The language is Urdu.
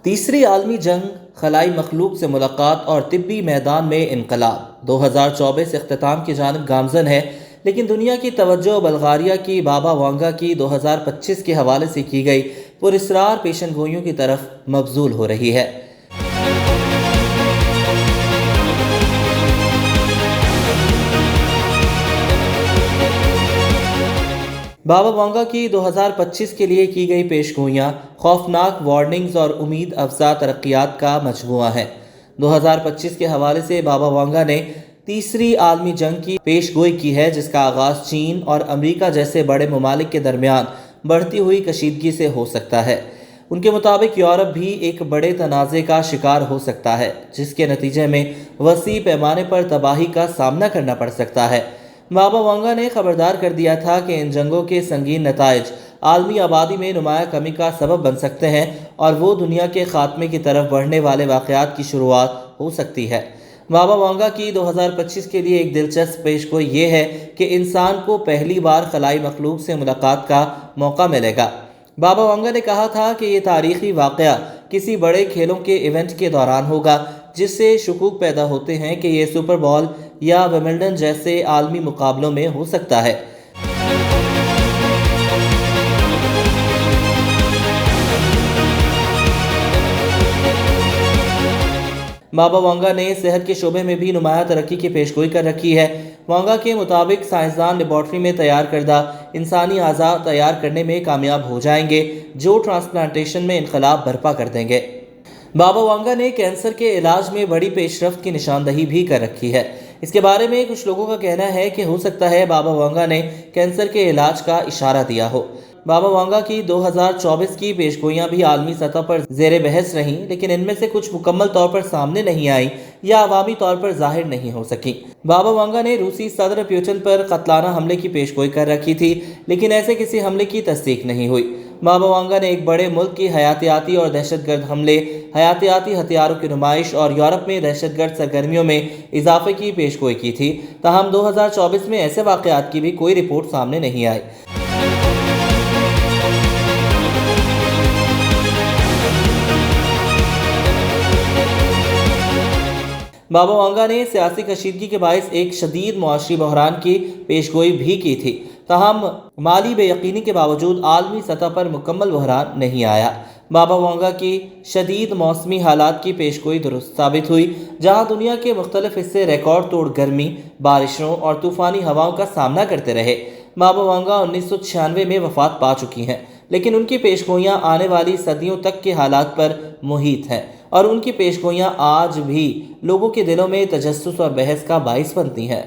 تیسری عالمی جنگ، خلائی مخلوق سے ملاقات اور طبی میدان میں انقلاب 2024 اختتام کی جانب گامزن ہے، لیکن دنیا کی توجہ بلغاریہ کی بابا وانگا کی 2025 کے حوالے سے کی گئی پراسرار پیشن گوئیوں کی طرف مبذول ہو رہی ہے۔ بابا وانگا کی 2025 کے لیے کی گئی پیش گوئیاں خوفناک وارننگز اور امید افزا ترقیات کا مجموعہ ہیں۔ 2025 کے حوالے سے بابا وانگا نے تیسری عالمی جنگ کی پیش گوئی کی ہے، جس کا آغاز چین اور امریکہ جیسے بڑے ممالک کے درمیان بڑھتی ہوئی کشیدگی سے ہو سکتا ہے۔ ان کے مطابق یورپ بھی ایک بڑے تنازع کا شکار ہو سکتا ہے، جس کے نتیجے میں وسیع پیمانے پر تباہی کا سامنا کرنا پڑ سکتا ہے۔ بابا وانگا نے خبردار کر دیا تھا کہ ان جنگوں کے سنگین نتائج عالمی آبادی میں نمایاں کمی کا سبب بن سکتے ہیں اور وہ دنیا کے خاتمے کی طرف بڑھنے والے واقعات کی شروعات ہو سکتی ہے۔ بابا وانگا کی 2025 کے لیے ایک دلچسپ پیش گوئی یہ ہے کہ انسان کو پہلی بار خلائی مخلوق سے ملاقات کا موقع ملے گا۔ بابا وانگا نے کہا تھا کہ یہ تاریخی واقعہ کسی بڑے کھیلوں کے ایونٹ کے دوران ہوگا، جس سے شکوک پیدا ہوتے ہیں کہ یہ سپر بول یا ومبلڈن جیسے عالمی مقابلوں میں ہو سکتا ہے۔ بابا وانگا نے صحت کے شعبے میں بھی نمایاں ترقی کی پیشگوئی کر رکھی ہے۔ وانگا کے مطابق سائنسدان لیبارٹری میں تیار کردہ انسانی اعضاء تیار کرنے میں کامیاب ہو جائیں گے، جو ٹرانسپلانٹیشن میں انقلاب برپا کر دیں گے۔ بابا وانگا نے کینسر کے علاج میں بڑی پیش رفت کی نشاندہی بھی کر رکھی ہے۔ اس کے بارے میں کچھ لوگوں کا کہنا ہے کہ ہو سکتا ہے بابا وانگا نے کینسر کے علاج کا اشارہ دیا ہو۔ بابا وانگا کی 2024 کی پیشگوئیاں بھی عالمی سطح پر زیر بحث رہیں، لیکن ان میں سے کچھ مکمل طور پر سامنے نہیں آئیں یا عوامی طور پر ظاہر نہیں ہو سکیں۔ بابا وانگا نے روسی صدر پیوٹن پر قاتلانہ حملے کی پیشگوئی کر رکھی تھی، لیکن ایسے کسی حملے کی تصدیق نہیں ہوئی۔ بابا وانگا نے ایک بڑے ملک کی حیاتیاتی اور دہشت گرد حملے، حیاتیاتی ہتھیاروں کی نمائش اور یورپ میں دہشت گرد سرگرمیوں میں اضافے کی پیشگوئی کی تھی، تاہم 2024 میں ایسے واقعات کی بھی کوئی رپورٹ سامنے نہیں آئی۔ بابا وانگا نے سیاسی کشیدگی کے باعث ایک شدید معاشی بحران کی پیشگوئی بھی کی تھی، تاہم مالی بے یقینی کے باوجود عالمی سطح پر مکمل بحران نہیں آیا۔ بابا وانگا کی شدید موسمی حالات کی پیشگوئی درست ثابت ہوئی، جہاں دنیا کے مختلف حصے ریکارڈ توڑ گرمی، بارشوں اور طوفانی ہواؤں کا سامنا کرتے رہے۔ بابا وانگا 1996 میں وفات پا چکی ہیں، لیکن ان کی پیشگوئیاں آنے والی صدیوں تک کے حالات پر محیط ہیں، اور ان کی پیشگوئیاں آج بھی لوگوں کے دلوں میں تجسس اور بحث کا باعث بنتی ہیں۔